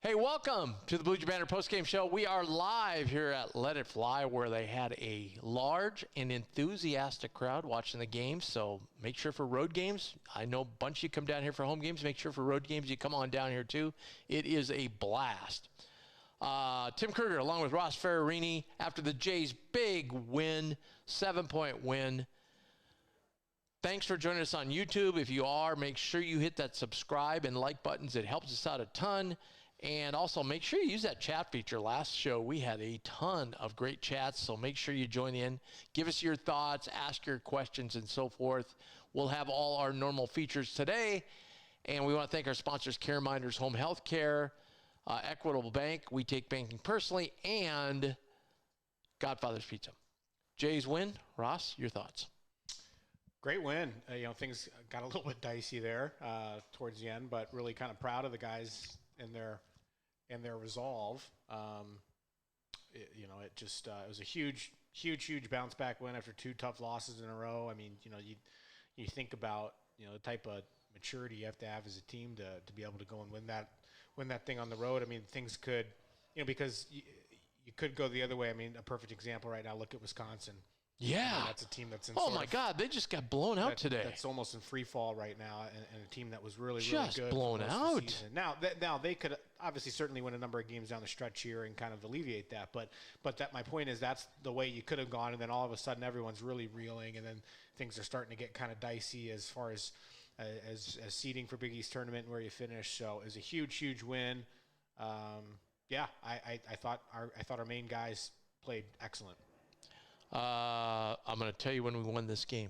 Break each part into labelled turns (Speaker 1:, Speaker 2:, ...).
Speaker 1: Hey, welcome to the Bluejay Banter postgame show. We are live here at Let It Fly, where they had a large and enthusiastic crowd watching the game. So make sure for road games, I know a bunch of you come down here for home games. Make sure for road games you come on down here too. It is a blast. Tim Kruger along with Ross Ferrarini after the Jays' big win, 7-point win. Thanks for joining us on YouTube. If you are, make sure you hit that subscribe and like buttons. It helps us out a ton. And also make sure you use that chat feature. Last show, we had a ton of great chats, so make sure you join in. Give us your thoughts, ask your questions, and so forth. We'll have all our normal features today. And we want to thank our sponsors, CareMinders Home Health Care, Equitable Bank, we take banking personally, and Godfather's Pizza. Jays win. Ross, your thoughts?
Speaker 2: Great win. Things got a little bit dicey there towards the end, but really kind of proud of the guys in their resolve. It was a huge bounce back win after two tough losses in a row. I mean, you think about the type of maturity you have to have as a team to be able to go and win that thing on the road. I mean, things could, because you could go the other way. I mean, a perfect example right now. Look at Wisconsin.
Speaker 1: Yeah,
Speaker 2: that's a team that's in.
Speaker 1: Oh my God, they just got blown out today.
Speaker 2: That's almost in free fall right now, and a team that was really
Speaker 1: just
Speaker 2: good.
Speaker 1: Blown out.
Speaker 2: Now they could obviously certainly win a number of games down the stretch here and kind of alleviate that. But that my point is that's the way you could have gone, and then all of a sudden everyone's really reeling, and then things are starting to get kind of dicey as far as seeding for Big East tournament and where you finish. So it was a huge win. I thought our main guys played excellent.
Speaker 1: I'm going to tell you when we won this game.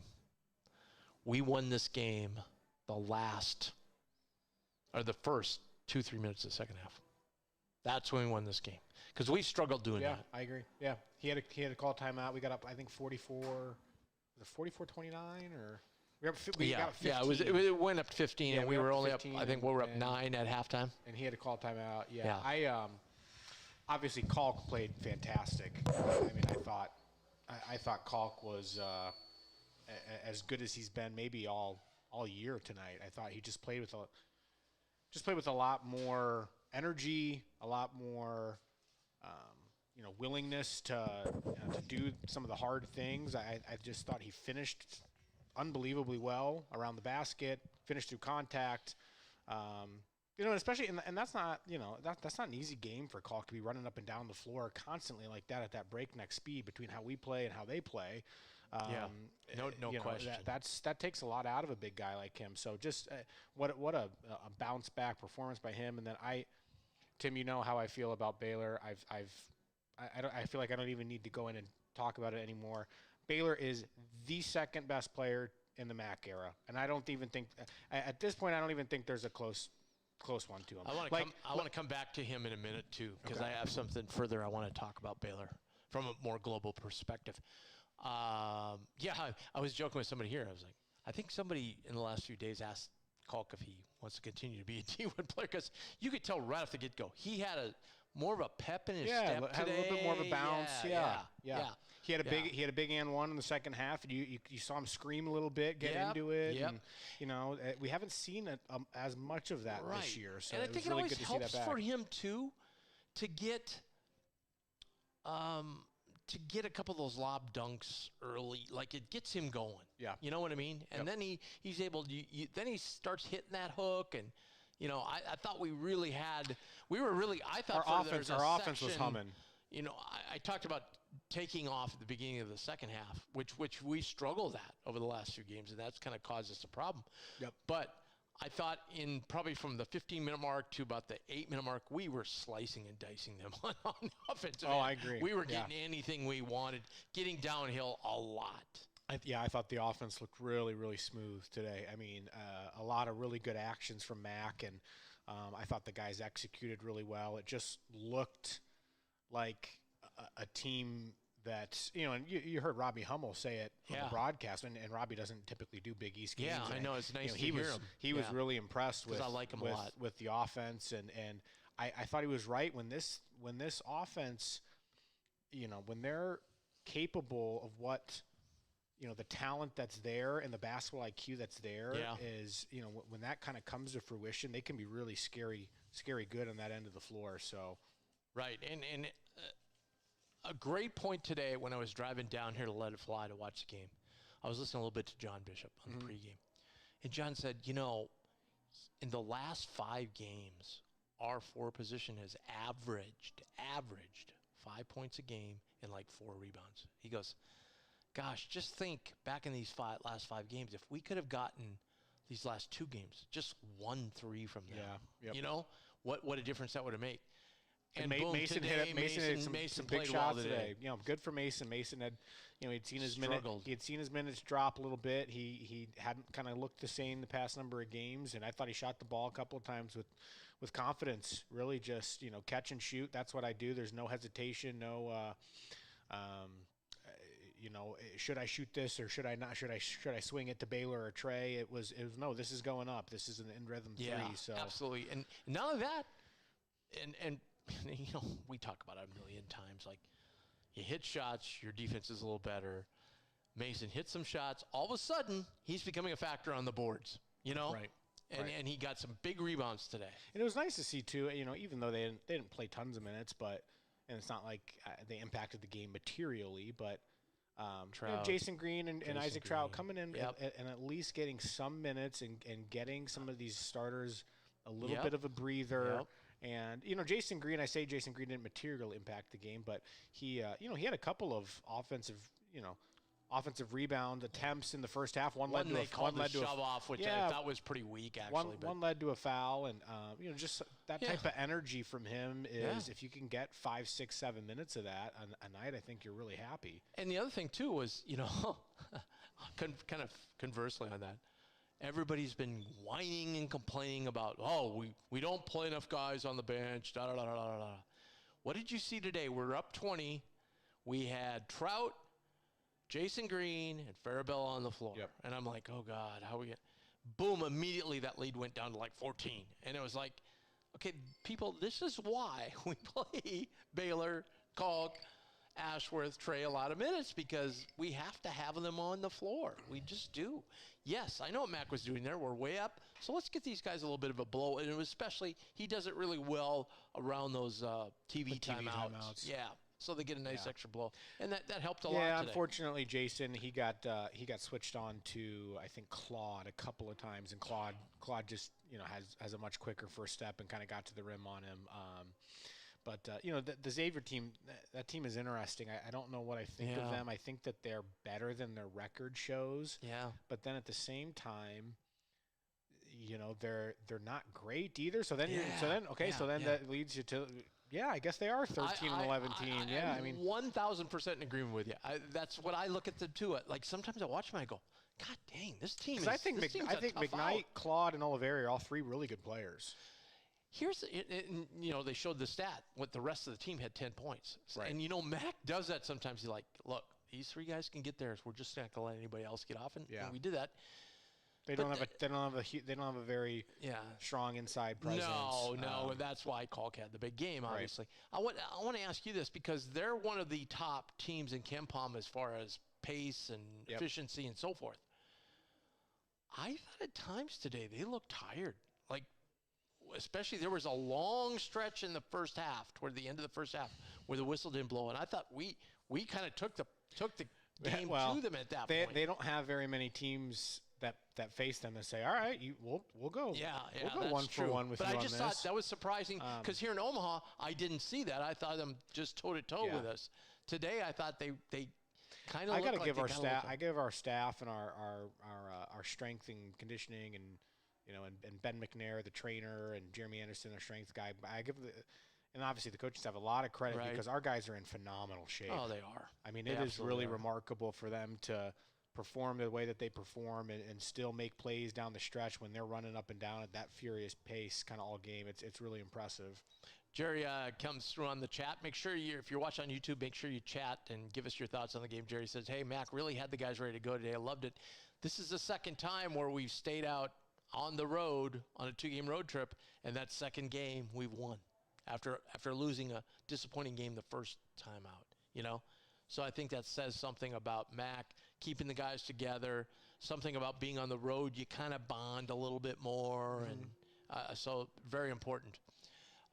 Speaker 1: We won this game the first 2-3 minutes of the second half. That's when we won this game because we struggled doing that.
Speaker 2: Yeah, I agree. Yeah, he had to call timeout. We got up, I think 44. Was it 44-29 or? We got 15.
Speaker 1: Yeah, it went up to 15, and we were only up. I think we were up 9 at halftime.
Speaker 2: And he had to call timeout. Yeah. I obviously Kalk played fantastic. I mean, I thought Kalk was as good as he's been maybe all year tonight. I thought he just played with a lot more energy, a lot more willingness to do some of the hard things. I just thought he finished unbelievably well around the basket, finished through contact. Especially, and that's not, that's not an easy game for Kalk to be running up and down the floor constantly like that at that breakneck speed between how we play and how they play.
Speaker 1: No question.
Speaker 2: That takes a lot out of a big guy like him. So just what a bounce back performance by him. And then Tim, you know how I feel about Baylor. I feel like I don't even need to go in and talk about it anymore. Baylor is the second best player in the MAC era, and I don't even think at this point there's a close one to him.
Speaker 1: I want to come back to him in a minute too, because I have something further I want to talk about Baylor from a more global perspective. I was joking with somebody here. I was like, I think somebody in the last few days asked Kalk if he wants to continue to be a D1 player, because you could tell right off the get-go he had more of a pep in his step today.
Speaker 2: Had a little bit more of a bounce. Yeah. He had a big and one in the second half, and you saw him scream a little bit, get into it.
Speaker 1: Yep.
Speaker 2: And we haven't seen as much of that this year. So
Speaker 1: and I think it always helps for him too to get a couple of those lob dunks early. Like, it gets him going.
Speaker 2: Yeah.
Speaker 1: You know what I mean? And then he's able to then he starts hitting that hook, and I thought I thought
Speaker 2: our offense was humming.
Speaker 1: I talked about taking off at the beginning of the second half, which we struggled at over the last few games, and that's kind of caused us a problem.
Speaker 2: Yep.
Speaker 1: But I thought probably from the 15-minute mark to about the 8-minute mark, we were slicing and dicing them on the offensive end.
Speaker 2: I agree.
Speaker 1: We were getting anything we wanted, getting downhill a lot.
Speaker 2: I thought the offense looked really, really smooth today. I mean, a lot of really good actions from Mac, and I thought the guys executed really well. It just looked like a team that, and you heard Robbie Hummel say it on the broadcast, and Robbie doesn't typically do Big East games.
Speaker 1: Yeah, I know. It's nice to hear him.
Speaker 2: He was really impressed with,
Speaker 1: I like him a lot,
Speaker 2: with the offense, and I thought he was right when this offense, when they're capable of what the talent that's there and the basketball IQ that's there is, when that kind of comes to fruition, they can be really scary scary good on that end of the floor. So,
Speaker 1: right, and a great point today when I was driving down here to Let It Fly to watch the game. I was listening a little bit to John Bishop on the pregame, and John said, in the last 5 games, our forward position has averaged 5 points a game and like 4 rebounds. He goes, gosh, just think back in these last 5 games, if we could have gotten these last 2 games, just 1-3 from them.
Speaker 2: Yeah. Yep.
Speaker 1: What a difference that would have made.
Speaker 2: And boom, Mason
Speaker 1: today,
Speaker 2: hit some big shots
Speaker 1: well
Speaker 2: today. Good for Mason. Mason had, he'd seen his minutes drop a little bit. He hadn't kind of looked the same the past number of games, and I thought he shot the ball a couple of times with confidence. Really, just catch and shoot. That's what I do. There's no hesitation. No, should I shoot this or should I not? Should I swing it to Baylor or Trey? It was no. This is going up. This is an in rhythm 3. So
Speaker 1: absolutely, and none of that, and. We talk about it a million times. Like, you hit shots, your defense is a little better. Mason hit some shots. All of a sudden, he's becoming a factor on the boards.
Speaker 2: Right.
Speaker 1: And he got some big rebounds today.
Speaker 2: And it was nice to see too. Even though they didn't play tons of minutes, and it's not like they impacted the game materially, but. Jason Green and Isaac Trout coming in and at least getting some minutes and getting some of these starters a little bit of a breather.
Speaker 1: Yep.
Speaker 2: And Jason Green didn't materially impact the game, but he had a couple of offensive rebound attempts in the first half. One led to a
Speaker 1: shove off, which I thought was pretty weak actually.
Speaker 2: One led to a foul, and just that type of energy from him is if you can get 5, 6, 7 minutes of that a night, I think you're really happy.
Speaker 1: And the other thing too was kind of conversely on that. Everybody's been whining and complaining about, we don't play enough guys on the bench, da-da-da-da-da-da. What did you see today? We're up 20. We had Trout, Jason Green, and Farabella on the floor.
Speaker 2: Yep.
Speaker 1: And I'm like, oh, God, how we get – boom, immediately that lead went down to like 14. And it was like, okay, people, this is why we play Baylor, Kalk, Ashworth, Trey a lot of minutes, because we have to have them on the floor. We just do. Yes, I know what Mac was doing there. We're way up. So let's get these guys a little bit of a blow. And especially, he does it really well around those TV timeouts. Yeah. So they get a nice extra blow. And that helped a lot today.
Speaker 2: Unfortunately, Jason, he got switched on to, I think, Claude a couple of times. And Claude just, has a much quicker first step and kind of got to the rim on him. But the Xavier team, that team is interesting. I don't know what I think of them. I think that they're better than their record shows.
Speaker 1: Yeah.
Speaker 2: But then at the same time, they're not great either. So then that leads you to I guess they are 13 and 11 team.
Speaker 1: I mean 1,000% in agreement with you. That's what I look at them too. Like sometimes I watch them and I go, God dang, this team is.
Speaker 2: I think McKnight, Claude, and Oliveri are all 3 really good players.
Speaker 1: Here's, they showed the stat. What the rest of the team had 10 points.
Speaker 2: Right.
Speaker 1: And, Mac does that sometimes. He's like, look, these 3 guys can get theirs. We're just not going to let anybody else get off. And we did that.
Speaker 2: They don't have a very strong inside presence.
Speaker 1: No, and that's why Kalk had the big game, obviously. Right. I want to ask you this because they're one of the top teams in KenPom as far as pace and efficiency and so forth. I thought at times today they looked tired. Like, especially there was a long stretch in the first half, toward the end of the first half, where the whistle didn't blow, and I thought we kind of took the game to them at that point.
Speaker 2: They don't have very many teams that face them and say, all right, we'll go. We'll go 1 for 1 with you on this.
Speaker 1: But I just thought that was surprising because here in Omaha, I didn't see that. I thought them just toe-to-toe with us. Today, I thought they kind of. I got to give our staff.
Speaker 2: I give our staff and our strength and conditioning and Ben McNair, the trainer, and Jeremy Anderson, our strength guy. And obviously the coaches have a lot of credit because our guys are in phenomenal shape.
Speaker 1: Oh, they are.
Speaker 2: I mean, it is really remarkable for them to perform the way that they perform and still make plays down the stretch when they're running up and down at that furious pace kind of all game. It's really impressive.
Speaker 1: Jerry comes through on the chat. Make sure if you're watching on YouTube, make sure you chat and give us your thoughts on the game. Jerry says, hey, Mac really had the guys ready to go today. I loved it. This is the second time where we've stayed out on the road on a 2-game road trip, and that second game we've won after losing a disappointing game the first time out, So I think that says something about Mac keeping the guys together, something about being on the road. You kind of bond a little bit more, and so very important.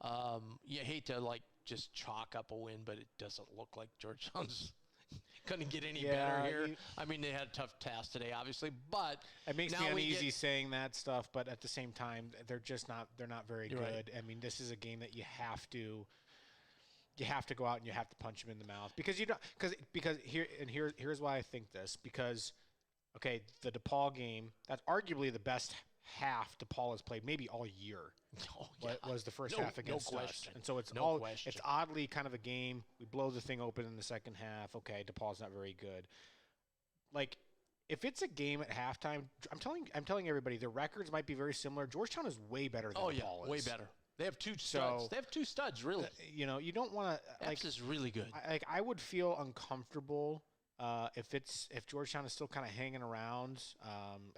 Speaker 1: You hate to just chalk up a win, but it doesn't look like Georgetown's couldn't get any better here. I mean, they had a tough task today, obviously, but
Speaker 2: it makes me uneasy saying that stuff. But at the same time, they're just not. They're not very good.
Speaker 1: Right.
Speaker 2: I mean, this is a game that you have to go out and you have to punch them in the mouth because here's why I think this because. Okay, the DePaul game, that's arguably the best half DePaul has played maybe all year. Was the first half against us. And so it's it's oddly kind of a game. We blow the thing open in the second half. Okay, DePaul's not very good. Like if it's a game at halftime, I'm telling everybody the records might be very similar. Georgetown is way better than DePaul is.
Speaker 1: Way better. They have two studs. They have two studs, really.
Speaker 2: You don't want to
Speaker 1: Epps is really good.
Speaker 2: I would feel uncomfortable if Georgetown is still kind of hanging around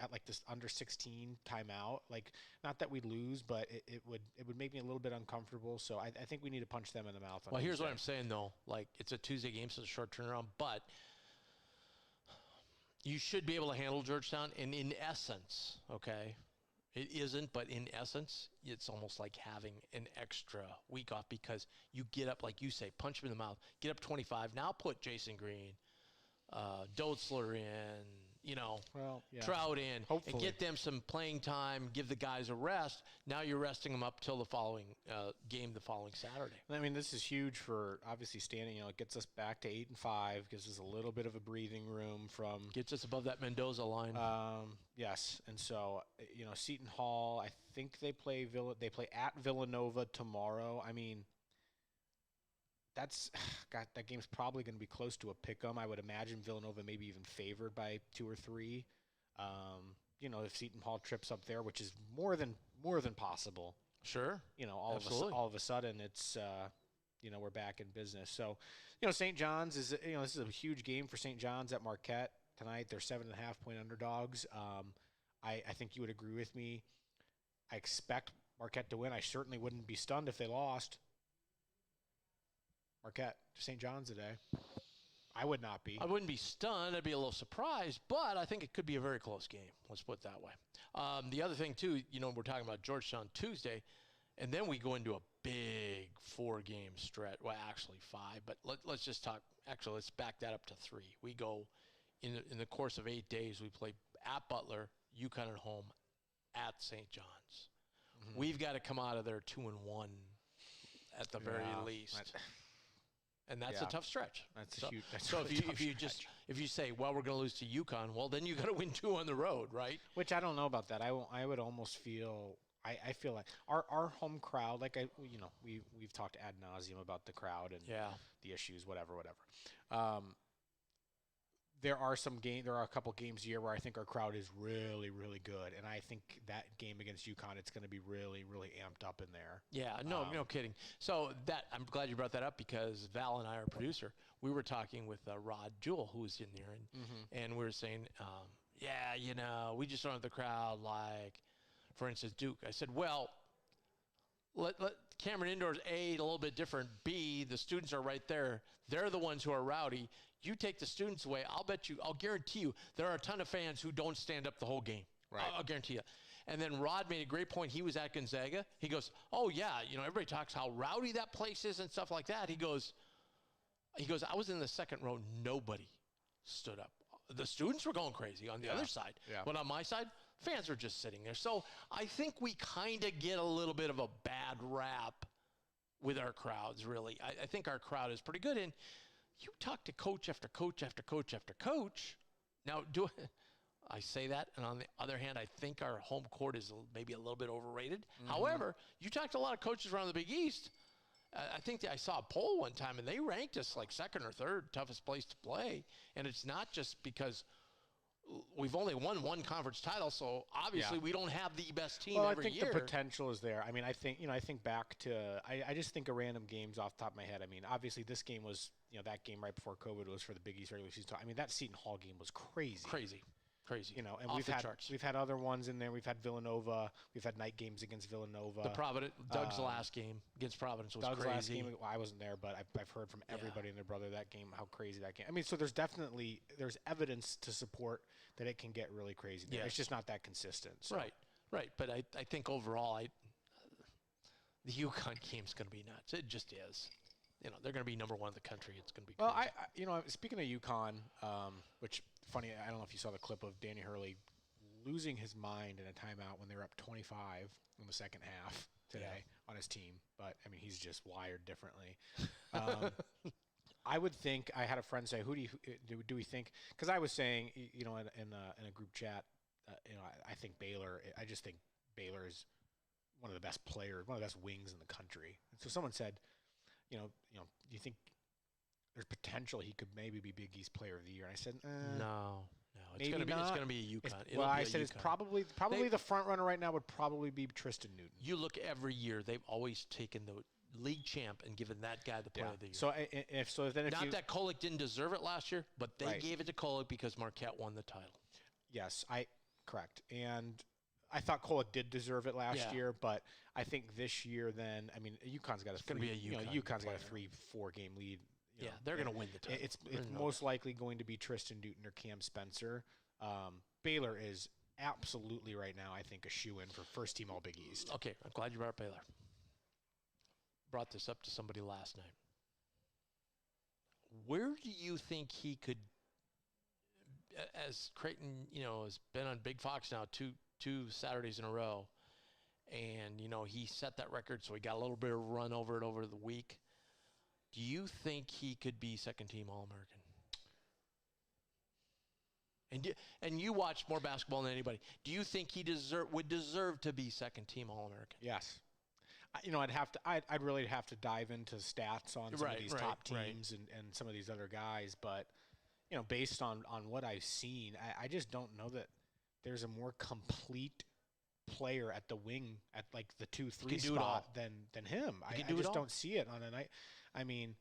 Speaker 2: at like this under 16 timeout, like not that we'd lose, but it would make me a little bit uncomfortable. So I think we need to punch them in the mouth.
Speaker 1: Well, here's what I'm saying though: like it's a Tuesday game, so it's a short turnaround, but you should be able to handle Georgetown. And in essence, okay, it isn't, but in essence, it's almost like having an extra week off because you get up, like you say, punch them in the mouth, get up 25. Now put Jason Green. Dotzler in, Trout in,
Speaker 2: hopefully.
Speaker 1: And get them some playing time, give the guys a rest. Now you're resting them up till the following game the following Saturday.
Speaker 2: I mean, this is huge for obviously standing. It gets us back to 8-5, gives us a little bit of a breathing room from.
Speaker 1: Gets us above that Mendoza line.
Speaker 2: Yes, and so Seton Hall. I think they play at Villanova tomorrow. I mean. That game's probably going to be close to a pick-em. I would imagine Villanova maybe even favored by 2 or 3. If Seton Hall trips up there, which is more than possible.
Speaker 1: Sure.
Speaker 2: All of a sudden it's we're back in business. So, St. John's is this is a huge game for St. John's at Marquette tonight. They're 7.5-point underdogs. I think you would agree with me. I expect Marquette to win. I certainly wouldn't be stunned if they lost. Marquette to St. John's today. I would not be.
Speaker 1: I wouldn't be stunned. I'd be a little surprised, but I think it could be a very close game. Let's put it that way. The other thing, too, we're talking about Georgetown Tuesday, and then we go into a big 4-game stretch. Well, actually 5, but let's just talk. Actually, let's back that up to 3. We go in the course of 8 days, we play at Butler, UConn at home, at St. John's. Mm-hmm. We've got to come out of there 2-1 at the very least. And that's a tough stretch.
Speaker 2: Huge.
Speaker 1: So if you say, well, we're going to lose to UConn, well, then you got to win 2 on the road, right?
Speaker 2: Which I don't know about that. I would almost feel. I feel like our home crowd, like we've talked ad nauseum about the crowd and the issues, whatever. There are a couple games a year where I think our crowd is really, really good, and I think that game against UConn, it's going to be really, really amped up in there.
Speaker 1: Yeah, no kidding. So I'm glad you brought that up because Val and I, our producer, we were talking with Rod Jewell, who was in there, and we were saying, we just don't have the crowd like, for instance, Duke. I said, well, let Cameron Indoors, A, a little bit different. B, the students are right there. They're the ones who are rowdy. You take the students away, I'll guarantee you, there are a ton of fans who don't stand up the whole game.
Speaker 2: Right.
Speaker 1: I'll guarantee you. And then Rod made a great point. He was at Gonzaga. He goes, oh, yeah, everybody talks how rowdy that place is and stuff like that. He goes, I was in the second row. Nobody stood up. The students were going crazy on the other side.
Speaker 2: Yeah.
Speaker 1: But on my side, fans were just sitting there. So I think we kind of get a little bit of a bad rap with our crowds, really. I think our crowd is pretty good. And you talk to coach after coach after coach after coach. Now, I say that, and on the other hand, I think our home court is maybe a little bit overrated. Mm-hmm. However, you talk to a lot of coaches around the Big East. I think I saw a poll one time, and they ranked us like second or third toughest place to play. And it's not just because we've only won 1 conference title, so obviously we don't have the best team every year.
Speaker 2: I think the potential is there. I mean, I think back to I just think of random games off the top of my head. I mean, obviously this game was, that game right before COVID was for the Big East regular season. I mean, that Seton Hall game was crazy. And we've had other ones in there. We've had Villanova. We've had night games against Villanova.
Speaker 1: Doug's last game against Providence was crazy.
Speaker 2: Last game, I wasn't there, but I've heard from everybody and their brother that game, how crazy that game. I mean, so there's evidence to support that it can get really crazy. There. It's just not that consistent. So.
Speaker 1: Right. But I think overall, The UConn game's going to be nuts. It just is. You know, they're going to be number one in the country. It's going to be
Speaker 2: Well,
Speaker 1: crazy.
Speaker 2: speaking of UConn, which funny, I don't know if you saw the clip of Danny Hurley losing his mind in a timeout when they were up 25 in the second half today on his team. But I mean, he's just wired differently. I would think, I had a friend say, who do we think? Because I was saying, in a group chat, I think Baylor. I just think Baylor is one of the best players, one of the best wings in the country. And so someone said, do you think there's potential he could maybe be Big East Player of the Year? And I said,
Speaker 1: no. It's
Speaker 2: maybe
Speaker 1: going
Speaker 2: not.
Speaker 1: to be UConn.
Speaker 2: Well, I said it's probably the front runner right now would probably be Tristan Newton.
Speaker 1: You look every year; they've always taken the league champ and given that guy the Player of the Year.
Speaker 2: So if
Speaker 1: not that Kolek didn't deserve it last year, but they gave it to Kolek because Marquette won the title.
Speaker 2: Yes, correct. And I thought Kolek did deserve it last year, but I think this year, then I mean, UConn's got UConn's got a 3-4 game lead.
Speaker 1: They're going to win the title.
Speaker 2: It's most likely going to be Tristan Newton or Cam Spencer. Baylor is absolutely right now, I think, a shoe-in for first team All Big East.
Speaker 1: Okay, I'm glad you brought up Baylor. Brought this up to somebody last night. Where do you think he could, as Creighton, has been on Big Fox now two Saturdays in a row, and he set that record, so he got a little bit of run over it over the week. Do you think he could be second-team All-American? And you watch more basketball than anybody. Do you think he would deserve to be second-team All-American?
Speaker 2: Yes. I'd really have to dive into stats on some of these top teams and some of these other guys, but based on what I've seen, I just don't know that there's a more complete player at the wing at like the 2-3 spot than him. I just don't see it on a night. I mean,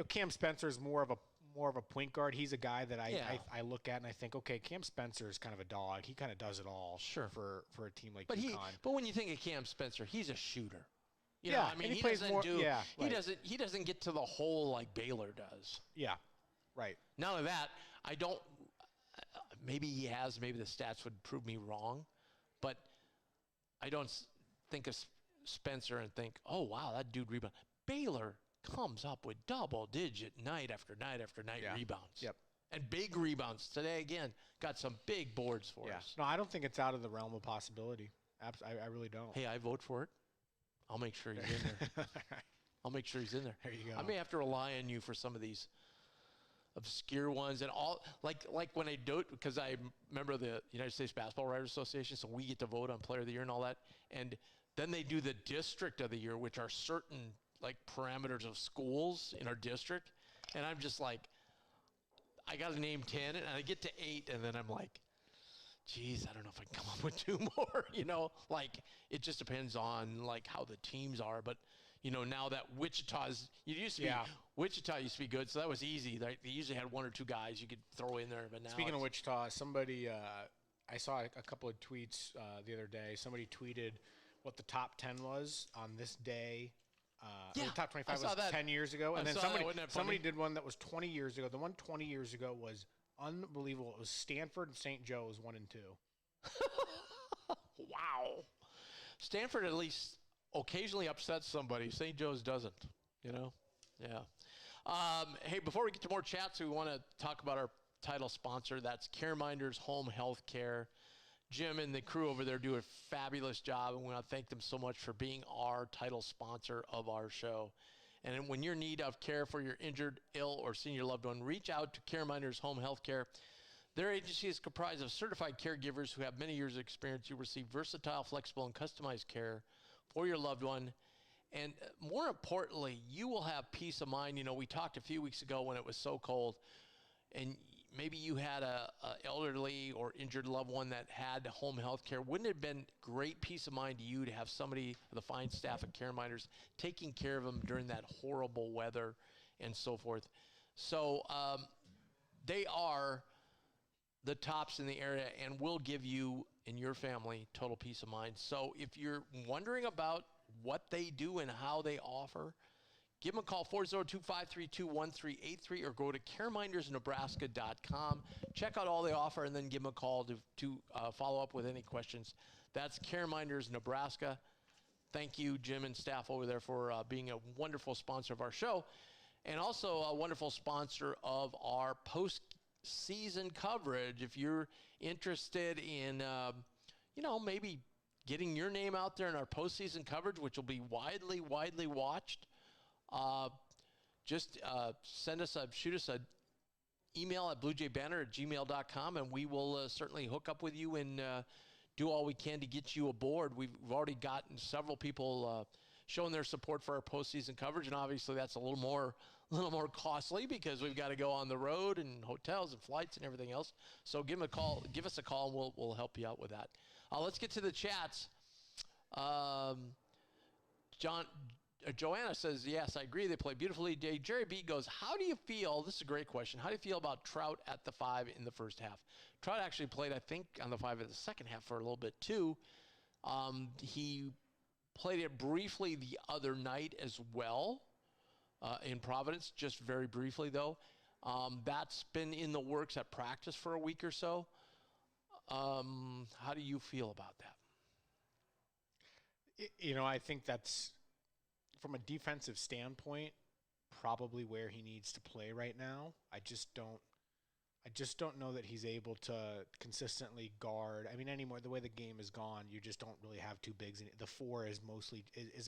Speaker 2: Cam Spencer is more of a point guard. He's a guy that I look at and I think, okay, Cam Spencer is kind of a dog. He kind of does it all for a team like UConn.
Speaker 1: But when you think of Cam Spencer, he's a shooter. He
Speaker 2: plays more.
Speaker 1: He doesn't get to the hole like Baylor does.
Speaker 2: Yeah, right.
Speaker 1: Not only that, I don't. Maybe he has. Maybe the stats would prove me wrong, but I don't think of Spencer and think, oh wow, that dude rebound. Baylor comes up with double-digit night after night after night rebounds.
Speaker 2: Yep.
Speaker 1: And big rebounds. Today, again, got some big boards for us.
Speaker 2: No, I don't think it's out of the realm of possibility. I really don't.
Speaker 1: Hey, I vote for it. I'll make sure he's in there. I'll make sure he's in there.
Speaker 2: There you go.
Speaker 1: I may have to rely on you for some of these obscure ones and all, like when I do it, because I remember the United States Basketball Writers Association, so we get to vote on Player of the Year and all that. And then they do the District of the Year, which are certain like parameters of schools in our district. And I'm just like, I got to name 10 and I get to 8 and then I'm like, geez, I don't know if I can come up with 2 more, like it just depends on like how the teams are. But, now that Wichita used to be good. So that was easy. They usually had 1 or 2 guys you could throw in there. But now
Speaker 2: speaking of Wichita, somebody, I saw a couple of tweets the other day. Somebody tweeted what the top 10 was on this day. The top 25 was 10 years ago. And then somebody did one that was 20 years ago. The one 20 years ago was unbelievable. It was Stanford and St. Joe's 1 and 2.
Speaker 1: Wow. Stanford at least occasionally upsets somebody. St. Joe's doesn't, Yeah. Hey, before we get to more chats, we want to talk about our title sponsor. That's CareMinders Home Health Care. Jim and the crew over there do a fabulous job, and we want to thank them so much for being our title sponsor of our show. And when you're in need of care for your injured, ill, or senior loved one, reach out to CareMinders Home Health Care. Their agency is comprised of certified caregivers who have many years of experience. You receive versatile, flexible, and customized care for your loved one. And more importantly, you will have peace of mind. We talked a few weeks ago when it was so cold, and maybe you had a elderly or injured loved one that had home health care. Wouldn't it have been great peace of mind to you to have somebody, the fine staff at CareMinders, taking care of them during that horrible weather and so forth? So they are the tops in the area and will give you and your family total peace of mind. So if you're wondering about what they do and how they offer, give them a call, 402-532-1383, or go to caremindersnebraska.com. Check out all they offer, and then give them a call to follow up with any questions. That's CareMinders Nebraska. thank you, Jim and staff over there, for being a wonderful sponsor of our show, and also a wonderful sponsor of our post-season coverage. If you're interested in, maybe getting your name out there in our postseason coverage, which will be widely watched, just shoot us an email at bluejaybanter@gmail.com, and we will certainly hook up with you and do all we can to get you aboard. We've already gotten several people showing their support for our postseason coverage, and obviously that's a little more costly because we've got to go on the road and hotels and flights and everything else. So give us a call, and we'll help you out with that. Let's get to the chats. Joanna says, yes, I agree. They play beautifully. Jerry B goes, how do you feel? This is a great question. How do you feel about Trout at the 5 in the first half? Trout actually played, I think, on the 5 in the second half for a little bit too. He played it briefly the other night as well in Providence, just very briefly though. That's been in the works at practice for a week or so. How do you feel about that?
Speaker 2: I think that's, from a defensive standpoint, probably where he needs to play right now. I just don't know that he's able to consistently guard. I mean, anymore, the way the game is gone, you just don't really have two bigs in it. The 4 is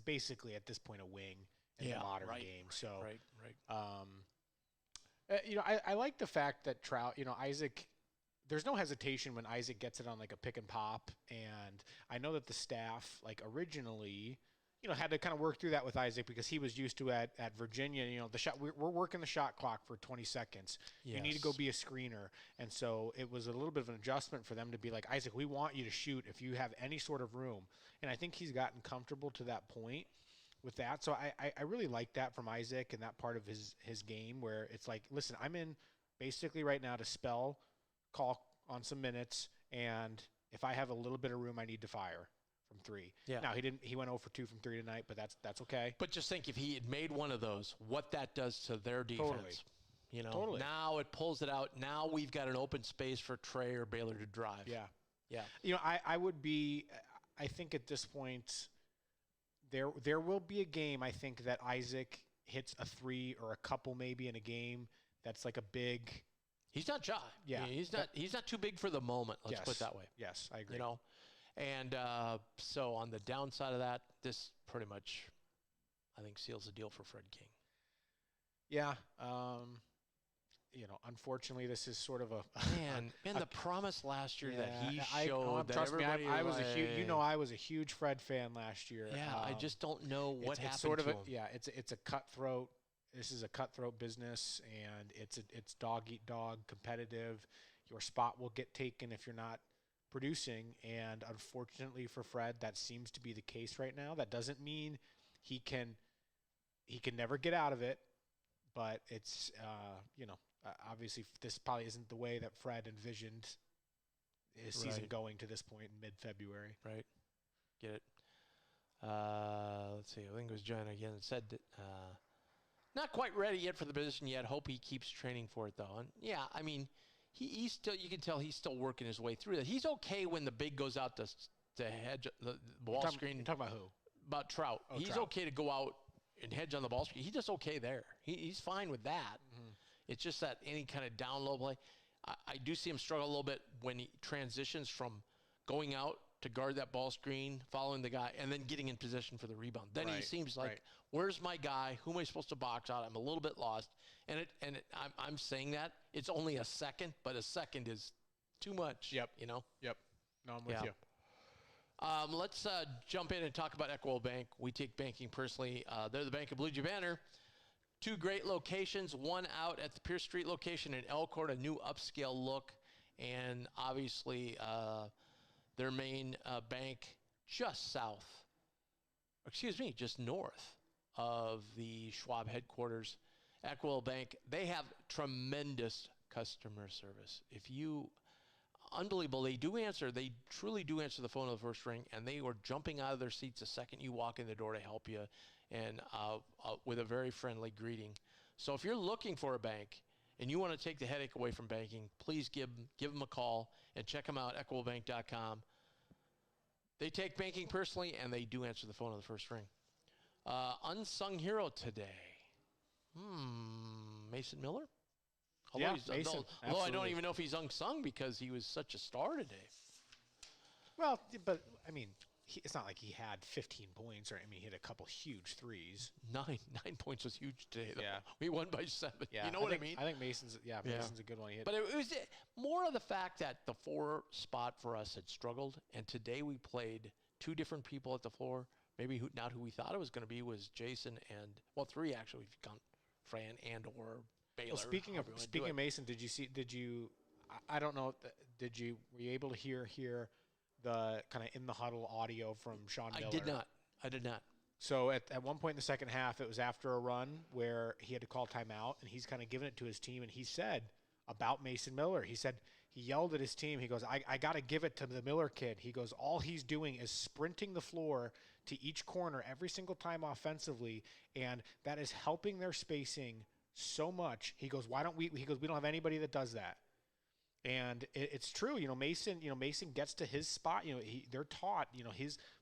Speaker 2: basically at this point a wing in the modern game. So, I like the fact that Trout, Isaac, there's no hesitation when Isaac gets it on like a pick and pop. And I know that the staff, originally, had to kind of work through that with Isaac because he was used to at Virginia, the shot, we're working the shot clock for 20 seconds. Yes. You need to go be a screener. And so it was a little bit of an adjustment for them to be like, Isaac, we want you to shoot if you have any sort of room. And I think he's gotten comfortable to that point with that. So I really like that from Isaac and that part of his game where it's like, listen, I'm in basically right now to spell, call on some minutes, and if I have a little bit of room, I need to fire from 3. Yeah. Now he went 0 for 2 from 3 tonight, but that's okay.
Speaker 1: But just think, if he had made one of those, what that does to their defense.
Speaker 2: Totally.
Speaker 1: Now it pulls it out. Now we've got an open space for Trey or Baylor to drive.
Speaker 2: Yeah. I think at this point there will be a game, I think, that Isaac hits a 3 or a couple maybe in a game that's like a big.
Speaker 1: He's not shy. Yeah. He's not too big for the moment. Let's put it that way.
Speaker 2: Yes, I agree.
Speaker 1: And so on the downside of that, this pretty much, I think, seals the deal for Fred King.
Speaker 2: Yeah. Unfortunately, this is sort of a
Speaker 1: the promise last year that he showed.
Speaker 2: Trust me, I was a huge. I was a huge Fred fan last year.
Speaker 1: Yeah, I just don't know what happened.
Speaker 2: It's sort of
Speaker 1: to him.
Speaker 2: It's a cutthroat. This is a cutthroat business, and it's dog eat dog, competitive. Your spot will get taken if you're not producing, and unfortunately for Fred, that seems to be the case right now. That doesn't mean he can never get out of it, but it's obviously this probably isn't the way that Fred envisioned his season going to this point in mid-February.
Speaker 1: Right. Get it. Let's see. I think it was John again that said that not quite ready yet for the position yet. Hope he keeps training for it though. And yeah, I mean, he's still, you can tell he's still working his way through that. He's okay when the big goes out to hedge the ball screen.
Speaker 2: You're talking about who?
Speaker 1: About Trout. He's
Speaker 2: Trout.
Speaker 1: Okay to go out and hedge on the ball screen. He's just okay there. He's fine with that. Mm-hmm. It's just that any kind of down low play. I do see him struggle a little bit when he transitions from going out to guard that ball screen, following the guy, and then getting in position for the rebound. Then he seems like, where's my guy? Who am I supposed to box out? I'm a little bit lost. And I'm saying that it's only a second, but a second is too much.
Speaker 2: Yep. No, I'm with you.
Speaker 1: Let's jump in and talk about Equitable Bank. We take banking personally. They're the bank of Bluejay Banter. 2 great locations, one out at the Pierce Street location in Elkhorn, a new upscale look, and obviously their main bank just north of the Schwab headquarters, Equitable Bank. They have tremendous customer service. Unbelievable. They truly do answer the phone on the first ring, and they were jumping out of their seats the second you walk in the door to help you, and with a very friendly greeting. So if you're looking for a bank and you want to take the headache away from banking, please give them a call and check them out, equitablebank.com. They take banking personally, and they do answer the phone on the first ring. Unsung hero today. Mason Miller?
Speaker 2: Yeah, Mason.
Speaker 1: Although I don't even know if he's unsung because he was such a star today.
Speaker 2: Well, but, I mean, it's not like he had 15 points. Or I mean, he had a couple huge threes.
Speaker 1: 9 points was huge today, though.
Speaker 2: Yeah.
Speaker 1: We won by 7.
Speaker 2: Yeah,
Speaker 1: You know what I mean?
Speaker 2: I think Mason's a good one. He hit.
Speaker 1: But it was more of the fact that the 4 spot for us had struggled, and today we played 2 different people at the floor. Maybe not who we thought it was going to be was Jason and, well, 3 actually, if you count Fran and or Baylor.
Speaker 2: Well, speaking of Mason, I don't know, were you able to hear the kind of in the huddle audio from Sean Miller?
Speaker 1: I did not.
Speaker 2: So at one point in the second half, it was after a run where he had to call timeout, and he's kind of giving it to his team, and he said about Mason Miller, he said he yelled at his team. He goes, I got to give it to the Miller kid. He goes, all he's doing is sprinting the floor to each corner every single time offensively, and that is helping their spacing so much. He goes, we don't have anybody that does that. And it's true, Mason gets to his spot. They're taught,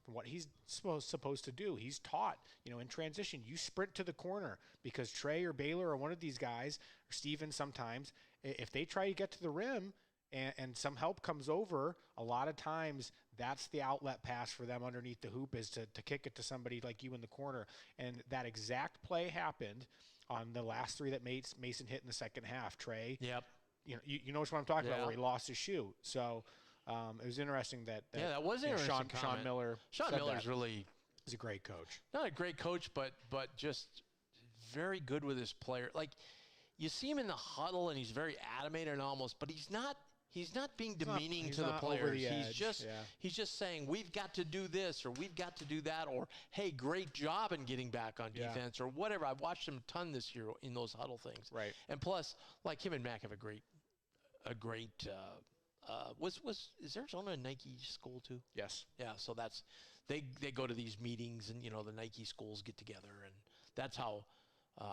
Speaker 2: from what he's supposed to do. He's taught, in transition, you sprint to the corner because Trey or Baylor or one of these guys, or Steven sometimes, if they try to get to the rim and some help comes over, a lot of times that's the outlet pass for them underneath the hoop is to kick it to somebody like you in the corner. And that exact play happened on the last 3 that Mason hit in the second half. Trey.
Speaker 1: Yep.
Speaker 2: You know what I'm talking about, where he lost his shoe. So it was interesting that
Speaker 1: was interesting.
Speaker 2: Sean Miller.
Speaker 1: Sean Miller's really
Speaker 2: he's a great coach.
Speaker 1: Not a great coach, but just very good with his player. Like you see him in the huddle, and he's very animated almost, but he's not being demeaning to the players. He's just saying we've got to do this or we've got to do that or hey, great job in getting back on defense or whatever. I've watched him a ton this year in those huddle things.
Speaker 2: Right.
Speaker 1: And plus, like him and Mac have a great. Is Arizona a Nike school too?
Speaker 2: Yes.
Speaker 1: Yeah. So that's they go to these meetings and the Nike schools get together and that's how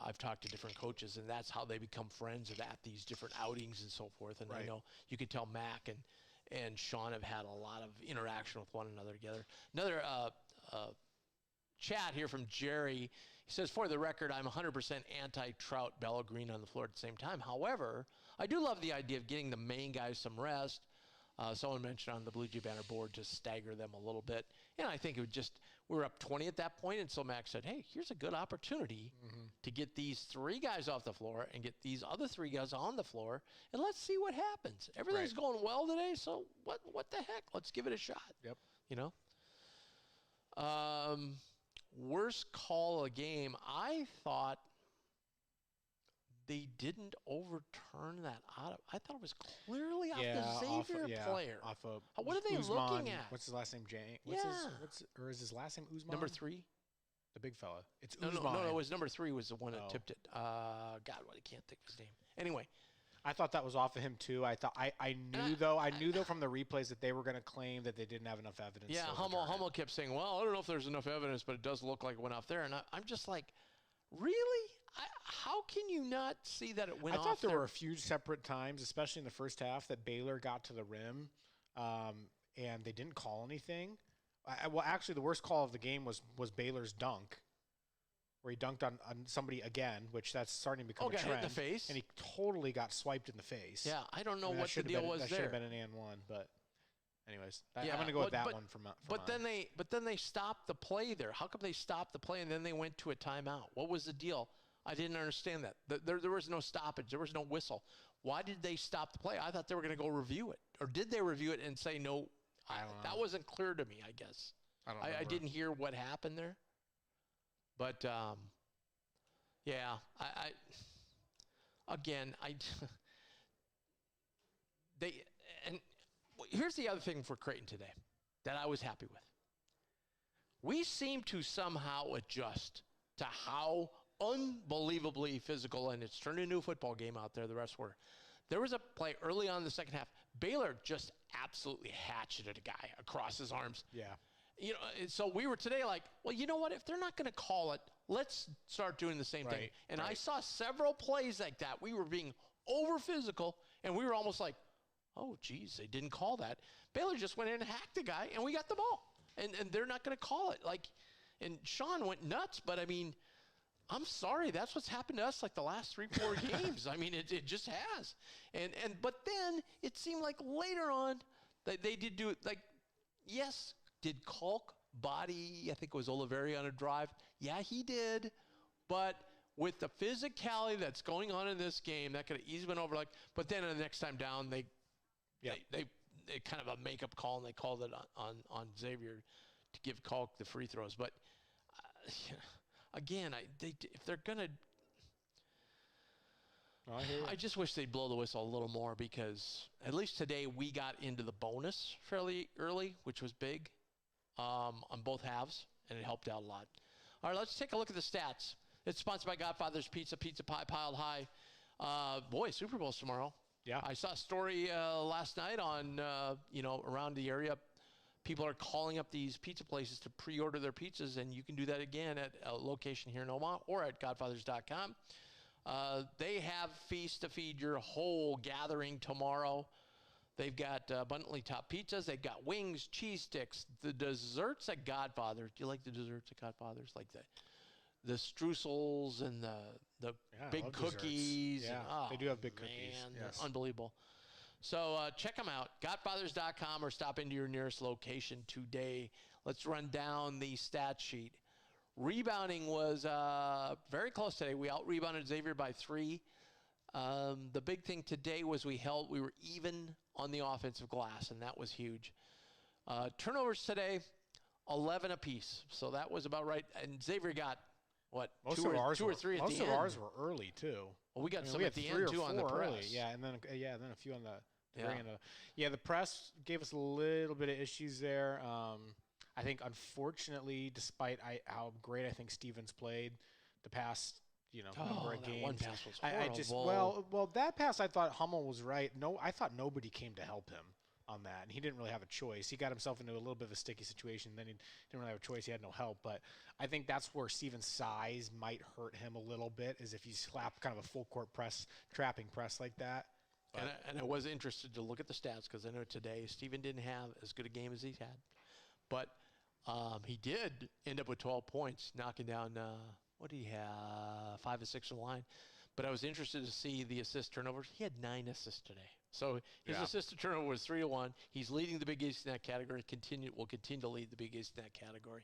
Speaker 1: I've talked to different coaches and that's how they become friends at these different outings and so forth. And I know you could tell Mac and Sean have had a lot of interaction with one another together. Another chat here from Jerry. He says, for the record, I'm 100% anti-Trout, Bello, Green on the floor at the same time. However, I do love the idea of getting the main guys some rest. Someone mentioned on the Bluejay Banter board to stagger them a little bit. And I think it would we were up 20 at that point, and so Max said, hey, here's a good opportunity to get these 3 guys off the floor and get these other 3 guys on the floor, and let's see what happens. Everything's going well today, so what the heck? Let's give it a shot.
Speaker 2: Yep.
Speaker 1: Worst call of the game, I thought they didn't overturn that I thought it was clearly off the Xavier player.
Speaker 2: Off of
Speaker 1: what are they
Speaker 2: Usman,
Speaker 1: looking at?
Speaker 2: What's his last name? Or is his last name Usman?
Speaker 1: Number 3?
Speaker 2: The big fella. It's
Speaker 1: No,
Speaker 2: Usman.
Speaker 1: it was number 3 was the one that tipped it. God, I can't think of his name. Anyway.
Speaker 2: I thought that was off of him too. I knew though from the replays that they were going to claim that they didn't have enough evidence.
Speaker 1: Yeah, Hummel kept saying, well, I don't know if there's enough evidence, but it does look like it went off there. And I'm just like, really? How can you not see that it went off?
Speaker 2: I thought there were a few separate times, especially in the first half, that Baylor got to the rim and they didn't call anything. Well, actually, the worst call of the game was Baylor's dunk, where he dunked on somebody again, which that's starting to become a trend.
Speaker 1: Hit in the face?
Speaker 2: And he totally got swiped in the face.
Speaker 1: Yeah, I don't know what the deal was there.
Speaker 2: That should have been an and one, but anyways, I'm going to go with that one from
Speaker 1: then they stopped the play there. How come they stopped the play and then they went to a timeout? What was the deal? I didn't understand that. There was no stoppage. There was no whistle. Why did they stop the play? I thought they were going to go review it. Or did they review it and say no?
Speaker 2: I don't know.
Speaker 1: That wasn't clear to me, I guess. I didn't hear what happened there. But, here's the other thing for Creighton today that I was happy with. We seem to somehow adjust to how unbelievably physical, and it's turned into a football game out there, the rest were. There was a play early on in the second half. Baylor just absolutely hatcheted a guy across his arms.
Speaker 2: Yeah.
Speaker 1: So we were today like, well, you know what? If they're not going to call it, let's start doing the same thing. And I saw several plays like that. We were being over physical, and we were almost like, oh, geez, they didn't call that. Baylor just went in and hacked the guy, and we got the ball. and they're not going to call it. Like, and Sean went nuts, but I mean, I'm sorry, that's what's happened to us like the last 3-4 games. I mean, it just has. But then it seemed like later on they did do it. Like, yes, did Kalk body, I think it was Oliveri on a drive? Yeah, he did. But with the physicality that's going on in this game, that could have easily been over. Like, but then the next time down, they kind of a makeup call, and they called it on Xavier to give Kalk the free throws. But again, if they're gonna, I just wish they'd blow the whistle a little more, because at least today we got into the bonus fairly early, which was big on both halves, and it helped out a lot. All right, let's take a look at the stats. It's sponsored by Godfather's Pizza Pie Piled High. Boy, Super Bowl's tomorrow.
Speaker 2: Yeah.
Speaker 1: I saw a story last night on, around the area. People are calling up these pizza places to pre-order their pizzas, and you can do that again at a location here in Omaha or at godfathers.com. They have Feast to feed your whole gathering tomorrow. They've got abundantly top pizzas. They've got wings, cheese sticks, the desserts at Godfather's. Do you like the desserts at Godfather's? Like the streusels and the big cookies.
Speaker 2: Yeah,
Speaker 1: and,
Speaker 2: they do have big cookies.
Speaker 1: Yes. Unbelievable. So check them out, godfathers.com, or stop into your nearest location today. Let's run down the stat sheet. Rebounding was very close today. We out-rebounded Xavier by 3. The big thing today was we were even on the offensive glass, and that was huge. Turnovers today, 11 apiece. So that was about right. And Xavier got, what, two or three at the end?
Speaker 2: Most of ours were early, too.
Speaker 1: Well, we got some at the end, too, on the press.
Speaker 2: Early. Yeah, and then a few on the very end. The press gave us a little bit of issues there. I think, unfortunately, despite how great I think Stevens played the past number of games.
Speaker 1: One pass was horrible.
Speaker 2: That pass, I thought Hummel was right. No, I thought nobody came to help him on that, and he didn't really have a choice. He got himself into a little bit of a sticky situation. Then he didn't really have a choice. He had no help. But I think that's where Stevens' size might hurt him a little bit, is if you slap kind of a full court press, trapping press like that.
Speaker 1: And I was interested to look at the stats, because I know today Steven didn't have as good a game as he's had, but he did end up with 12 points, knocking down. What did he have? 5 of 6 on the line. But I was interested to see the assist turnovers. He had 9 assists today. So his assist to turnover was 3-1. He's leading the Big East in that category. Will continue to lead the Big East in that category.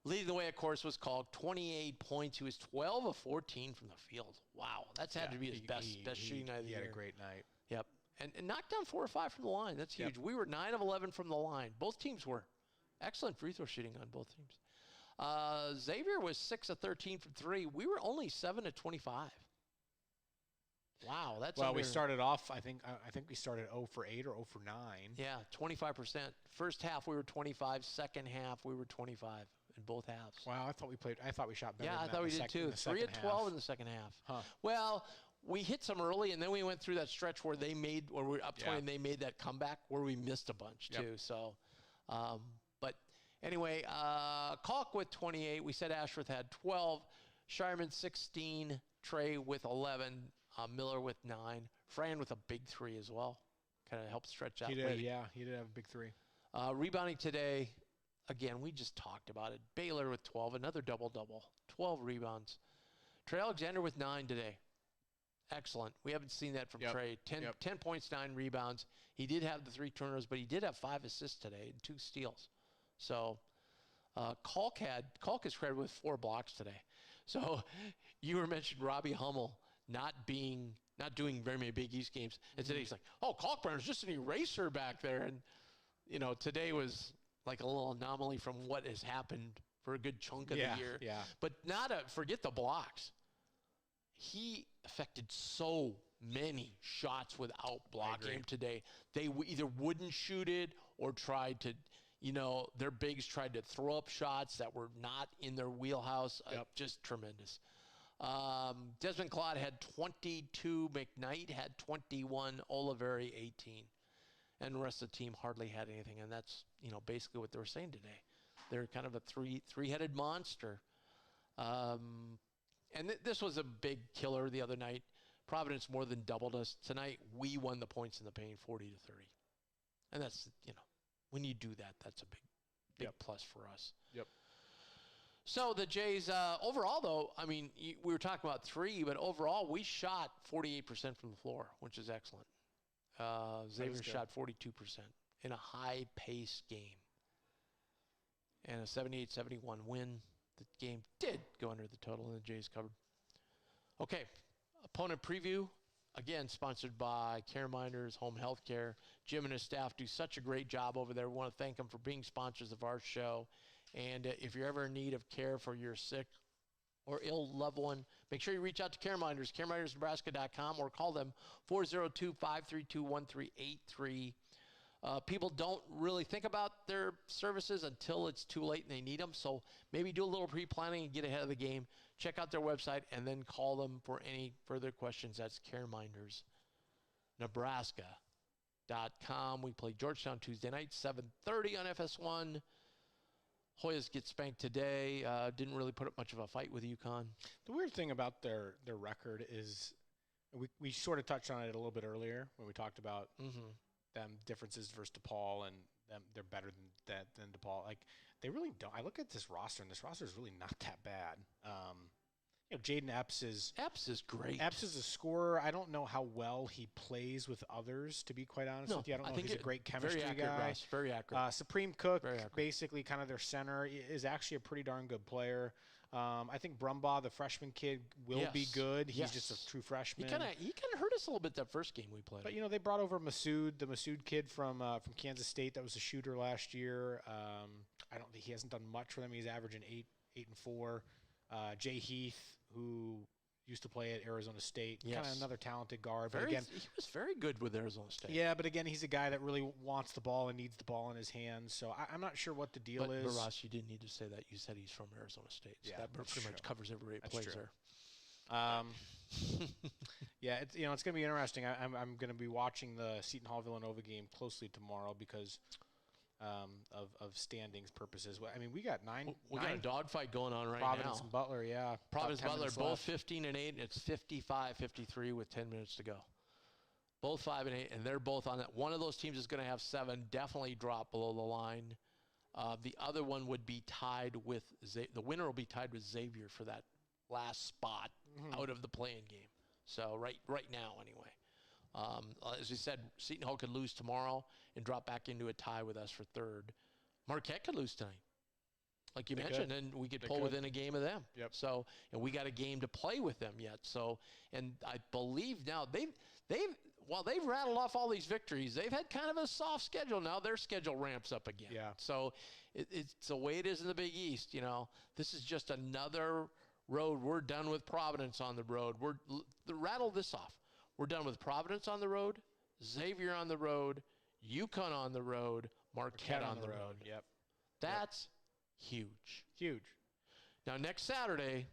Speaker 1: Leading the way, of course, was Kalk. 28 points. He was 12 of 14 from the field. Wow, that's had to be his best shooting night of the year.
Speaker 2: He had a great night.
Speaker 1: Yep, and knocked down 4 or 5 from the line. That's huge. We were 9 of 11 from the line. Both teams were excellent free throw shooting on both teams. Xavier was 6 of 13 from 3. We were only 7 of 25. Wow, that's
Speaker 2: we started off. I think we started 0 for 8 or 0 for 9.
Speaker 1: Yeah, 25%. First half we were 25. Second half we were 25 in both halves.
Speaker 2: Wow, I thought we shot better.
Speaker 1: Yeah, I thought we did too. 3 of 12 in the second half.
Speaker 2: Huh.
Speaker 1: Well, we hit some early, and then we went through that stretch where we were up 20, and they made that comeback where we missed a bunch too. So, but anyway, Kalk with 28. We said Ashworth had 12. Shireman 16. Trey with 11. Miller with 9. Fran with a big 3 as well. Kind of helped stretch out.
Speaker 2: He did, yeah. He did have a big 3.
Speaker 1: Rebounding today, again, we just talked about it. Baylor with 12, another double-double, 12 rebounds. Trey Alexander with 9 today. Excellent. We haven't seen that from Trey. 10 points, 9 rebounds. He did have the 3 turnovers, but he did have 5 assists today and 2 steals. So Kalk is credited with 4 blocks today. So you were mentioning Robbie Hummel not doing very many Big East games. And today he's like, Kalkbrenner's just an eraser back there. And, today was like a little anomaly from what has happened for a good chunk of the year.
Speaker 2: Yeah.
Speaker 1: But forget the blocks. He affected so many shots without blocking today. They either wouldn't shoot it or tried to, their bigs tried to throw up shots that were not in their wheelhouse. Just tremendous. Desmond Claude had 22. McKnight had 21. Oliveri 18. And the rest of the team hardly had anything. And that's, basically what they were saying today. They're kind of a three-headed monster. And this was a big killer the other night. Providence more than doubled us. Tonight, we won the points in the paint 40-30. And that's, when you do that, that's a big
Speaker 2: Yep.
Speaker 1: plus for us.
Speaker 2: Yep.
Speaker 1: So the Jays, overall, though, I mean, we were talking about 3, but overall, we shot 48% from the floor, which is excellent. Xavier shot 42% in a high-paced game. And a 78-71 win. The game did go under the total, and the Jays covered. Okay, opponent preview. Again, sponsored by CareMinders Home Healthcare. Jim and his staff do such a great job over there. We want to thank them for being sponsors of our show. And if you're ever in need of care for your sick or ill loved one, make sure you reach out to CareMinders, caremindersnebraska.com, or call them 402-532-1383. People don't really think about their services until it's too late and they need them. So maybe do a little pre-planning and get ahead of the game. Check out their website and then call them for any further questions. That's caremindersnebraska.com. We play Georgetown Tuesday night, 7:30 on FS1. Hoyas get spanked today. Didn't really put up much of a fight with UConn.
Speaker 2: The weird thing about their record is we sort of touched on it a little bit earlier when we talked about them differences versus DePaul, and them they're better than DePaul. Like, they really don't. I look at this roster, and this roster is really not that bad. Jaden Epps is
Speaker 1: great.
Speaker 2: Epps is a scorer. I don't know how well he plays with others, to be quite honest with you. I don't know if he's a great chemistry
Speaker 1: very accurate,
Speaker 2: guy.
Speaker 1: Russ, very accurate.
Speaker 2: Supreme Cook, basically kind of their center, is actually a pretty darn good player. I think Brumbaugh, the freshman kid, will be good. He's just a true freshman.
Speaker 1: He kind of hurt us a little bit that first game we played.
Speaker 2: But they brought over Masood, the Masood kid from Kansas State that was a shooter last year. I don't think he hasn't done much for them. He's averaging 8 and 4. Jay Heath, who used to play at Arizona State, kind of another talented guard. But again,
Speaker 1: he was very good with Arizona State.
Speaker 2: Yeah, but again, he's a guy that really wants the ball and needs the ball in his hands. So I'm not sure what the deal is.
Speaker 1: But Ross, you didn't need to say that. You said he's from Arizona State. So that pretty much covers everybody who plays there.
Speaker 2: It's it's going to be interesting. I'm going to be watching the Seton Hall Villanova game closely tomorrow because of standings purposes. I mean, we got nine.
Speaker 1: We got a dogfight going on right
Speaker 2: Providence
Speaker 1: now.
Speaker 2: and Butler, yeah.
Speaker 1: Providence Butler, both 15 and 8. It's 55-53 with 10 minutes to go. Both 5 and 8, and they're both on that. One of those teams is going to have 7. Definitely drop below the line. The other one would be tied with the winner will be tied with Xavier for that last spot out of the play-in game. So right now, anyway. As we said, Seton Hall could lose tomorrow and drop back into a tie with us for 3rd. Marquette could lose tonight, like you mentioned, and we could pull within a game of them.
Speaker 2: Yep.
Speaker 1: So, and we got a game to play with them yet. So, and I believe now they've rattled off all these victories. They've had kind of a soft schedule. Now their schedule ramps up again.
Speaker 2: Yeah.
Speaker 1: So it's the way it is in the Big East. This is just another road. We're done with Providence on the road. Rattle this off. We're done with Providence on the road, Xavier on the road, UConn on the road, Marquette on the road.
Speaker 2: Yep.
Speaker 1: That's huge.
Speaker 2: Huge.
Speaker 1: Now, next Saturday,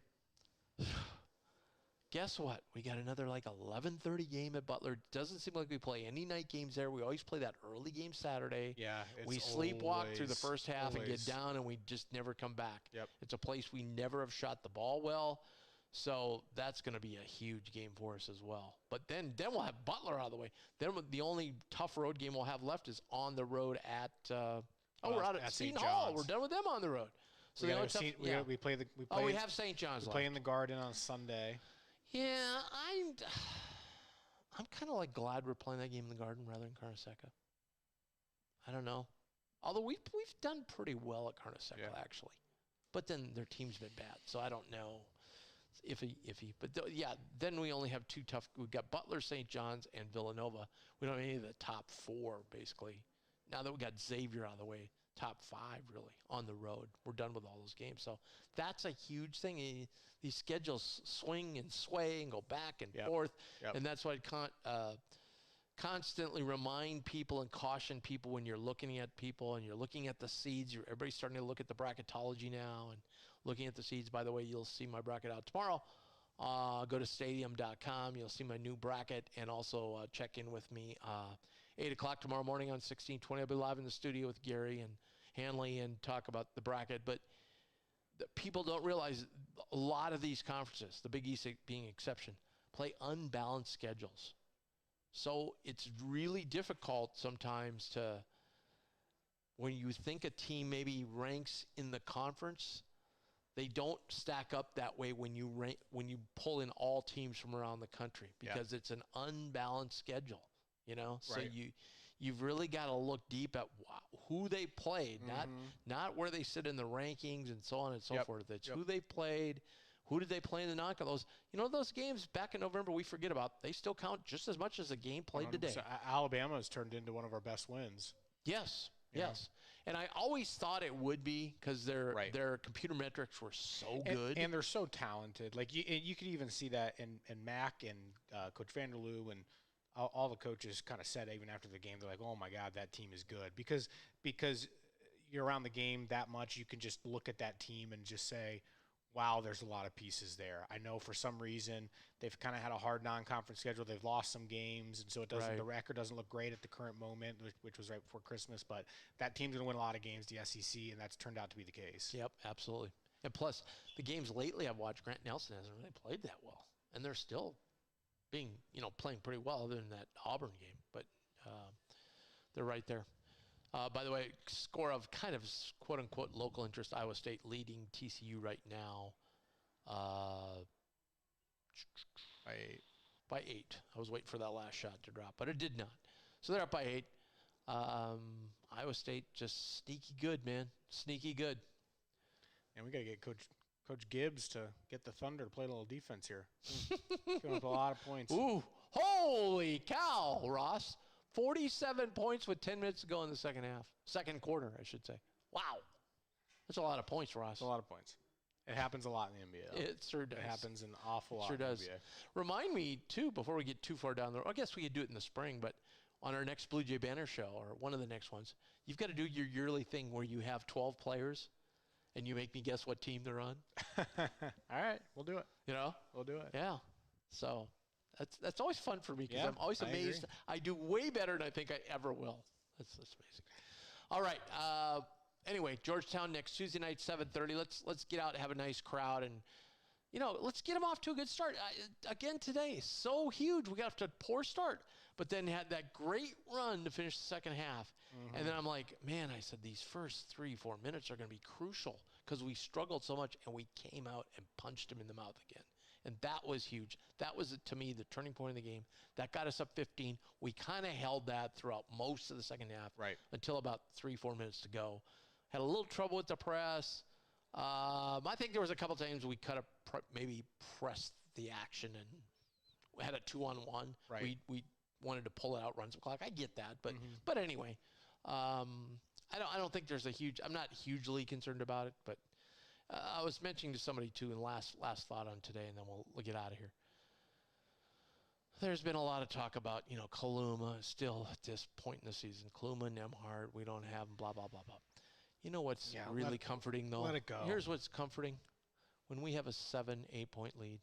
Speaker 1: guess what? We got another 11:30 game at Butler. Doesn't seem like we play any night games there. We always play that early game Saturday.
Speaker 2: Yeah.
Speaker 1: We sleepwalk through the first half and get down, and we just never come back.
Speaker 2: Yep.
Speaker 1: It's a place we never have shot the ball well. So that's going to be a huge game for us as well. But then we'll have Butler out of the way. Then the only tough road game we'll have left is on the road at we're out at Seton Hall. We're done with them on the road. So
Speaker 2: we
Speaker 1: have St. John's.
Speaker 2: We play in the Garden on Sunday.
Speaker 1: Yeah, I'm kind of glad we're playing that game in the Garden rather than Carnesecca. I don't know. Although we've done pretty well at Carnesecca actually, but then their team's been bad, so I don't know. Iffy. But then we only have 2 tough. We've got Butler, St. John's, and Villanova. We don't have any of the top 4, basically. Now that we got Xavier out of the way, top 5, really, on the road. We're done with all those games. So that's a huge thing. These schedules swing and sway and go back and forth.
Speaker 2: Yep.
Speaker 1: And that's why I constantly remind people and caution people when you're looking at people and you're looking at the seeds. Everybody's starting to look at the bracketology now and looking at the seeds. By the way, you'll see my bracket out tomorrow. Go to stadium.com. You'll see my new bracket, and also check in with me 8 o'clock tomorrow morning on 1620. I'll be live in the studio with Gary and Hanley and talk about the bracket. But people don't realize a lot of these conferences, the Big East being an exception, play unbalanced schedules. So it's really difficult sometimes to when you think a team maybe ranks in the conference, they don't stack up that way when you pull in all teams from around the country, because it's an unbalanced schedule, So you've really got to look deep at who they played, not where they sit in the rankings and so on and so forth. It's who they played. Who did they play in the knockout? Those games back in November we forget about. They still count just as much as a game played today.
Speaker 2: Alabama has turned into one of our best wins.
Speaker 1: Yes. Yes. And I always thought it would be, because their computer metrics were so good.
Speaker 2: And they're so talented. Like you could even see that in Mac and Coach Vanderloo and all the coaches kind of said even after the game, they're like, oh my God, that team is good. Because you're around the game that much, you can just look at that team and just say, wow, there's a lot of pieces there. I know for some reason they've kind of had a hard non-conference schedule. They've lost some games, and so the record doesn't look great at the current moment, which was right before Christmas. But that team's going to win a lot of games, the SEC, and that's turned out to be the case.
Speaker 1: Yep, absolutely. And plus, the games lately I've watched, Grant Nelson hasn't really played that well, and they're still playing pretty well, other than that Auburn game. But they're right there. By the way, score of kind of quote-unquote local interest, Iowa State leading TCU right now by 8. I was waiting for that last shot to drop, but it did not. So they're up by 8. Iowa State just sneaky good, man. Sneaky good.
Speaker 2: And we got to get Coach Gibbs to get the Thunder to play a little defense here. Giving up a lot of points.
Speaker 1: Ooh, holy cow, Ross. 47 points with 10 minutes to go in the second quarter, I should say. Wow. That's a lot of points, Ross.
Speaker 2: That's a lot of points. It happens a lot in the NBA, though.
Speaker 1: It sure does.
Speaker 2: It happens an awful lot
Speaker 1: sure
Speaker 2: in the
Speaker 1: does.
Speaker 2: NBA.
Speaker 1: Remind me, too, before we get too far down the road, I guess we could do it in the spring, but on our next Bluejay Banter show, or one of the next ones, you've got to do your yearly thing where you have 12 players and you make me guess what team they're on.
Speaker 2: All right, we'll do it. We'll do it.
Speaker 1: Yeah. So that's always fun for me, because I'm always amazed. I do way better than I think I ever will. That's amazing. All right. Anyway, Georgetown next Tuesday night, 7:30. Let's get out and have a nice crowd, and let's get them off to a good start. Again today, so huge. We got off to a poor start, but then had that great run to finish the second half. And then I'm like, man, I said these first 3-4 minutes are going to be crucial, because we struggled so much, and we came out and punched them in the mouth again. And that was huge. That was, to me, the turning point of the game. That got us up 15. We kind of held that throughout most of the second half, until about 3-4 minutes to go. Had a little trouble with the press. I think there was a couple times we could have maybe pressed the action and had a 2-on-1.
Speaker 2: Right.
Speaker 1: We wanted to pull it out, run some clock. I get that, but anyway, I don't think there's I'm not hugely concerned about it, but I was mentioning to somebody too, and last thought on today, and then we'll get out of here. There's been a lot of talk about, Kaluma still at this point in the season. Kaluma, Nemhart, we don't have them, blah, blah, blah, blah. You know what's really comforting, though?
Speaker 2: Let it go.
Speaker 1: Here's what's comforting. When we have a 7-8 point lead,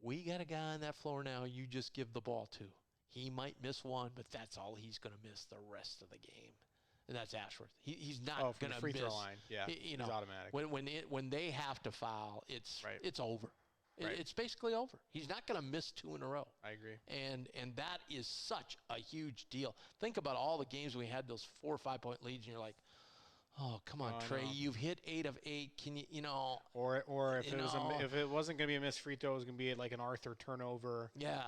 Speaker 1: we got a guy on that floor now you just give the ball to. He might miss one, but that's all he's going to miss the rest of the game. And that's Ashworth. He's not going to miss.
Speaker 2: Free throw line. Yeah, it's automatic.
Speaker 1: When they have to foul, it's over.
Speaker 2: Right.
Speaker 1: It's basically over. He's not going to miss 2 in a row.
Speaker 2: I agree.
Speaker 1: And that is such a huge deal. Think about all the games we had, those 4 or 5 point leads, and you're like, oh, come on, Trey, you've hit 8 of 8. Can you,
Speaker 2: Or if it wasn't going to be a missed free throw, it was going to be like an Arthur turnover.
Speaker 1: Yeah.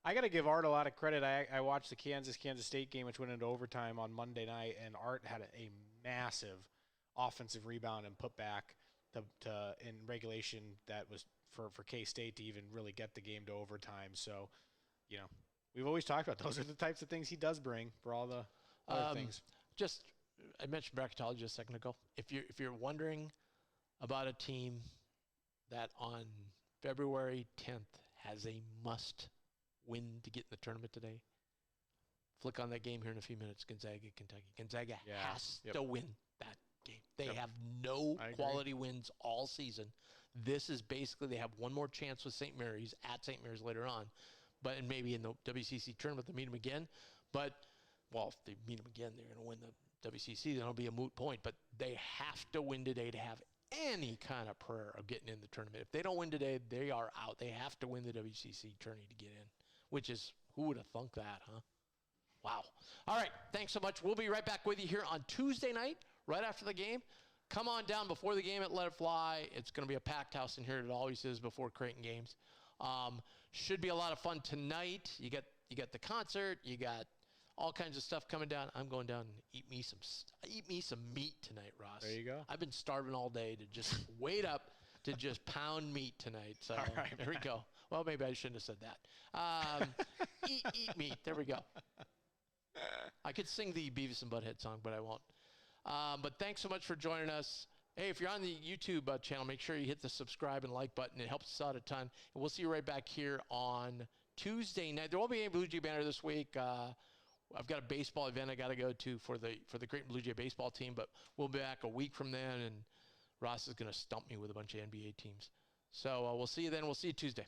Speaker 2: I got to give Art a lot of credit. I watched the Kansas State game, which went into overtime on Monday night, and Art had a massive offensive rebound and put back to in regulation that was for K-State to even really get the game to overtime. So, we've always talked about those are the types of things he does bring for all the other things.
Speaker 1: I mentioned bracketology just a second ago. If you're wondering about a team that on February 10th has a must-win to get in the tournament today, flick on that game here in a few minutes, Gonzaga, Kentucky. Gonzaga has to win that game. They have no quality wins all season. This is basically, they have one more chance with St. Mary's at St. Mary's later on, and maybe in the WCC tournament they'll meet them again. But, if they meet them again, they're going to win the WCC. Then it'll be a moot point. But they have to win today to have any kind of prayer of getting in the tournament. If they don't win today, they are out. They have to win the WCC tourney to get in, which is, who would have thunk that, huh? Wow. All right. Thanks so much. We'll be right back with you here on Tuesday night, right after the game. Come on down before the game at Let It Fly. It's going to be a packed house in here. It always is before Creighton games. Should be a lot of fun tonight. You got the concert. You got all kinds of stuff coming down. I'm going down and eat me some meat tonight, Ross.
Speaker 2: There you go.
Speaker 1: I've been starving all day to just wait up to just pound meat tonight. So
Speaker 2: all right,
Speaker 1: there we go. Well, maybe I shouldn't have said that. Eat meat. There we go. I could sing the Beavis and Butthead song, but I won't. But thanks so much for joining us. Hey, if you're on the YouTube channel, make sure you hit the subscribe and like button. It helps us out a ton. And we'll see you right back here on Tuesday night. There won't be any Bluejay Banter this week. I've got a baseball event I got to go to for the Creighton Bluejay baseball team, but we'll be back a week from then, and Ross is going to stump me with a bunch of NBA teams. So we'll see you then. We'll see you Tuesday.